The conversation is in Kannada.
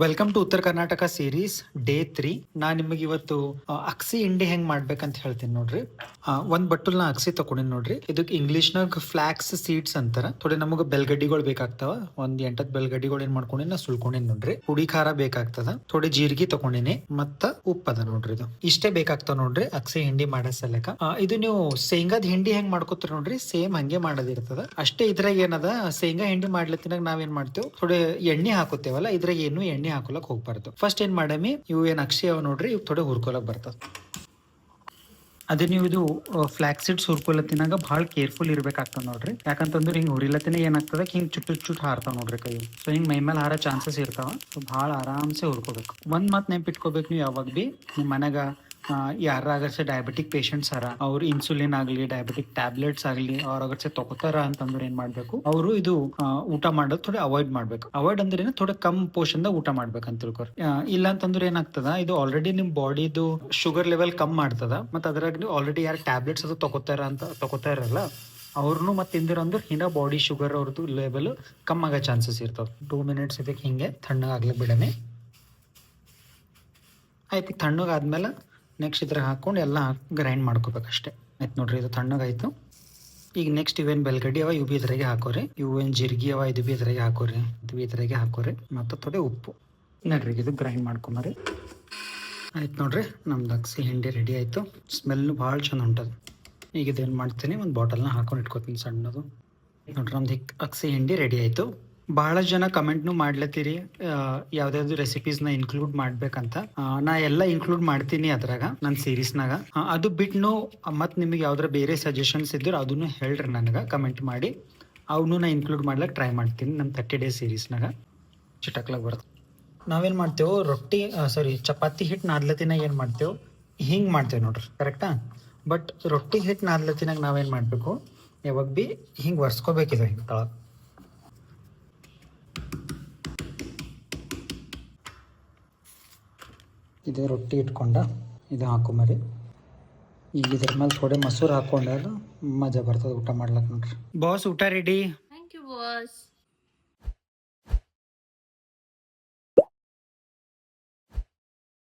ವೆಲ್ಕಮ್ ಟು ಉತ್ತರ ಕರ್ನಾಟಕ ಸೀರೀಸ್ ಡೇ 3. ನಾನ್ ನಿಮಗೆ ಇವತ್ತು ಅಕ್ಸಿ ಹಿಂಡಿ ಹೆಂಗ್ ಮಾಡ್ಬೇಕಂತ ಹೇಳ್ತೀನಿ ನೋಡ್ರಿ. ಒಂದ್ ಬಟ್ಟಲ್ ನಾ ಅಕ್ಸಿ ತಗೊಂಡಿನಿ ನೋಡ್ರಿ. ಇದಕ್ ಇಂಗ್ಲಿಷ್ ನಾಗ ಫ್ಲಾಕ್ಸ್ ಸೀಡ್ಸ್ ಅಂತಾರ. ಥೋಡೆ ನಮಗ ಬೆಲ್ಗಡ್ಡಿಗಳು ಬೇಕಾಗ್ತಾವ. ಒಂದ್ 8 ಬೆಲ್ಗಡ್ಡಿಗಳು ಏನ್ ಮಾಡ್ಕೊಂಡಿನಿ ನಾ ಸುಲ್ಕೊಂಡಿನಿ ನೋಡ್ರಿ. ಹುಡಿ ಖಾರ ಬೇಕಾಗ್ತದ, ಥೋಡೆ ಜೀರಿಗೆ ತಗೊಂಡಿನಿ, ಮತ್ತ ಉಪ್ಪದ ನೋಡ್ರಿ. ಇದು ಇಷ್ಟೇ ಬೇಕಾಗ್ತಾವ ನೋಡ್ರಿ ಅಕ್ಸಿ ಹಿಂಡಿ ಮಾಡೋ ಸಲಕ. ಇದು ನೀವು ಶೇಂಗಾದ ಹಿಂಡಿ ಹೆಂಗ್ ಮಾಡ್ಕೋತೀರ ನೋಡ್ರಿ, ಸೇಮ್ ಹಂಗೆ ಮಾಡೋದಿರ್ತದ. ಅಷ್ಟೇ ಇದ್ರಾಗ ಏನದ, ಶೇಂಗಾ ಹಿಂಡಿ ಮಾಡ್ಲತ್ತಿನಾಗ ನಾವೇನ್ ಮಾಡ್ತೇವ್, ಥೋಡೆ ಎಣ್ಣೆ ಹಾಕೋತೇವಲ್ಲ, ಇದ್ರಾಗ ಏನು ಎಣ್ಣೆ ಹಾಕೊಳಕ್ ಹೋಗ್ಬಾರ್ದು. ಫಸ್ಟ್ ಏನ್ ಮಾಡಮಿ, ಇವು ಏನ್ ಅಕ್ಷಿ ಅವ ನೋಡ್ರಿ, ಇವ್ ಥೋಡೆ ಹುರ್ಕೊಳಕ್ ಬರ್ತದ. ಅದೇ ನೀವು ಇದು ಫ್ಲಾಕ್ ಸೀಡ್ಸ್ ಹುರ್ಕೊಳತ್ತಿನಾಗ ಭಾಳ ಕೇರ್ಫುಲ್ ಇರ್ಬೇಕಾಗ್ತದ ನೋಡ್ರಿ. ಯಾಕಂತಂದ್ರೆ ಹಿಂಗ್ ಹುರಿಲತ್ತಿನ ಏನಾಗ್ತದ, ಹಿಂಗ್ ಚುಟ್ಟು ಹಾರ್ತಾವ ನೋಡ್ರಿ ಕೈ. ಸೊ ಹಿಂಗ್ ಮೈ ಮೇಲೆ ಹಾರ ಚಾನ್ಸಸ್ ಇರ್ತಾವ. ಸೊ ಭಾಳ ಆರಾಮ್ಸೆ ಹುರ್ಕೋಬೇಕು. ಒಂದ್ ಮಾತ್ ನೆನ್ಪಿಟ್ಕೋಬೇಕು, ನೀವು ಯಾವಾಗ ಬಿ ನಿಮ್ ಮನೆಗ ಯಾರಾಗರ್ಸೆ ಡಯಾಬಿಟಿಕ್ ಪೇಷಂಟ್ಸ್ ಅರ, ಅವ್ರು ಇನ್ಸುಲಿನ್ ಆಗ್ಲಿ, ಡಯಾಬಿಟಿಕ್ ಟ್ಯಾಬ್ಲೆಟ್ಸ್ ಆಗ್ಲಿ ಅವ್ರ ಅಗರ್ಸೆ ತಗೋತಾರ ಅಂತಂದ್ರೆ ಏನ್ ಮಾಡ್ಬೇಕು, ಅವರು ಇದು ಊಟ ಮಾಡೋದು ಥೋಡೆ ಅವಾಯ್ಡ್ ಮಾಡ್ಬೇಕು. ಅವಾಯ್ಡ್ ಅಂದ್ರೆ ಥೋಡೆ ಕಮ್ ಪೋರ್ಷನ್ ಊಟ ಮಾಡ್ಬೇಕಂತ ತಿಳ್ಕೊರಿ. ಇಲ್ಲ ಅಂತಂದ್ರೆ ಏನಾಗ್ತದ, ಇದು ಆಲ್ರೆಡಿ ನಿಮ್ ಬಾಡಿದು ಶುಗರ್ ಲೆವೆಲ್ ಕಮ್ ಮಾಡ್ತದ. ಮತ್ತ ಅದ್ರಾಗ ನೀವು ಆಲ್ರೆಡಿ ಯಾರು ಟ್ಯಾಬ್ಲೆಟ್ಸ್ ಅದು ತಗೋತಾರಲ್ಲ ಅವ್ರನ್ನು ಮತ್ತೆ ತಿಂದಿರಂದ್ರೆ ಇನ್ನ ಬಾಡಿ ಶುಗರ್ ಅವ್ರದ್ದು ಲೆವೆಲ್ ಕಮ್ ಆಗೋ ಚಾನ್ಸಸ್ ಇರ್ತಾವ. 2 ಮಿನಿಟ್ಸ್ ಇದಕ್ಕೆ ಹಿಂಗೆ ತಣ್ಣಗಾಗ್ಲಿಕ್ಕೆ ಬಿಡಮೆ. ಆಯ್ತು, ತಣ್ಣಗಾದ್ಮೇಲೆ ನೆಕ್ಸ್ಟ್ ಇದ್ರಾಗ ಹಾಕೊಂಡು ಎಲ್ಲ ಗ್ರೈಂಡ್ ಮಾಡ್ಕೋಬೇಕಷ್ಟೇ. ಆಯ್ತು ನೋಡ್ರಿ, ಇದು ತಣ್ಣಗಾಯ್ತು. ಈಗ ನೆಕ್ಸ್ಟ್ ಇವೇನು ಬೆಲ್ಗಡ್ಡಿ ಅವ ಇವು ಬಿ ಇದ್ರಾಗೆ ಹಾಕೋರಿ, ಇವು ಏನು ಜೀರಿಗೆ ಅವ ಇದು ಬಿ ಇದ್ರಾಗೆ ಹಾಕೋರಿ, ಇದು ಬಿ ಇದ್ರಾಗೆ ಹಾಕೋರಿ, ಮತ್ತು ಥೋಡೆ ಉಪ್ಪು. ನೋಡ್ರಿ ಇದು ಗ್ರೈಂಡ್ ಮಾಡ್ಕೊಂಬರಿ. ಆಯ್ತು ನೋಡ್ರಿ, ನಮ್ದು ಅಕ್ಸಿ ಹಿಂಡಿ ರೆಡಿ ಆಯಿತು. ಸ್ಮೆಲ್ಲು ಭಾಳ ಚಂದ ಹೊಂಟದು. ಈಗ ಇದೇನು ಮಾಡ್ತೀನಿ, ಒಂದು ಬಾಟಲ್ನ ಹಾಕೊಂಡು ಇಟ್ಕೊತೀನಿ ಸಣ್ಣದು. ನೋಡ್ರಿ ನಮ್ದು ಅಕ್ಸಿ ಹಿಂಡಿ ರೆಡಿ ಆಯಿತು. ಬಹಳ ಜನ ಕಮೆಂಟ್ನು ಮಾಡ್ಲತ್ತೀರಿ ಯಾವ್ದಾದ್ರು ರೆಸಿಪೀಸ್ನ ಇನ್ಕ್ಲೂಡ್ ಮಾಡ್ಬೇಕಂತ. ನಾ ಎಲ್ಲ ಇನ್ಕ್ಲೂಡ್ ಮಾಡ್ತೀನಿ ಅದ್ರಾಗ ನನ್ನ ಸೀರೀಸ್ನಾಗ. ಅದು ಬಿಟ್ಟು ಮತ್ತು ನಿಮಗೆ ಯಾವ್ದಾರ ಬೇರೆ ಸಜೆಷನ್ಸ್ ಇದ್ರೆ ಅದನ್ನು ಹೇಳ್ರಿ ನನಗೆ ಕಮೆಂಟ್ ಮಾಡಿ. ಅವನು ನಾ ಇನ್ಕ್ಲೂಡ್ ಮಾಡ್ಲಿಕ್ಕೆ ಟ್ರೈ ಮಾಡ್ತೀನಿ ನಮ್ಮ 30 ಡೇಸ್ ಸೀರೀಸ್ನಾಗ. ಚಿಟಕ್ಲಾಗ ಬರುತ್ತೆ. ನಾವೇನು ಮಾಡ್ತೇವೆ, ಚಪಾತಿ ಹಿಟ್ಟು ನಾದ್ಲತ್ತಿನಾಗ ಏನು ಮಾಡ್ತೇವೆ, ಹಿಂಗೆ ಮಾಡ್ತೇವೆ ನೋಡ್ರಿ, ಕರೆಕ್ಟಾ? ಬಟ್ ರೊಟ್ಟಿ ಹಿಟ್ಟು ನಾದ್ಲತ್ತಿನಾಗ ನಾವೇನು ಮಾಡಬೇಕು, ಯಾವಾಗ ಭೀ ಹಿಂಗೆ ಒರೆಸ್ಕೋಬೇಕಿದೆ ಹಿಂಗೆ ತಳ. ಇದು ರೊಟ್ಟಿ ಇಟ್ಕೊಂಡ ಇದು ಹಾಕೊಂಬರಿ. ಈಗ ಇದ್ರ ಮೇಲೆ ಥೋಡೆ ಮೊಸರು ಹಾಕೊಂಡಾಗ ಮಜಾ ಬರ್ತದೆ ಊಟ ಮಾಡ್ಲಕ್ಕೆ ನೋಡ್ರಿ. ಬಾಸ್ ಊಟ ರೆಡಿ. Thank you boss.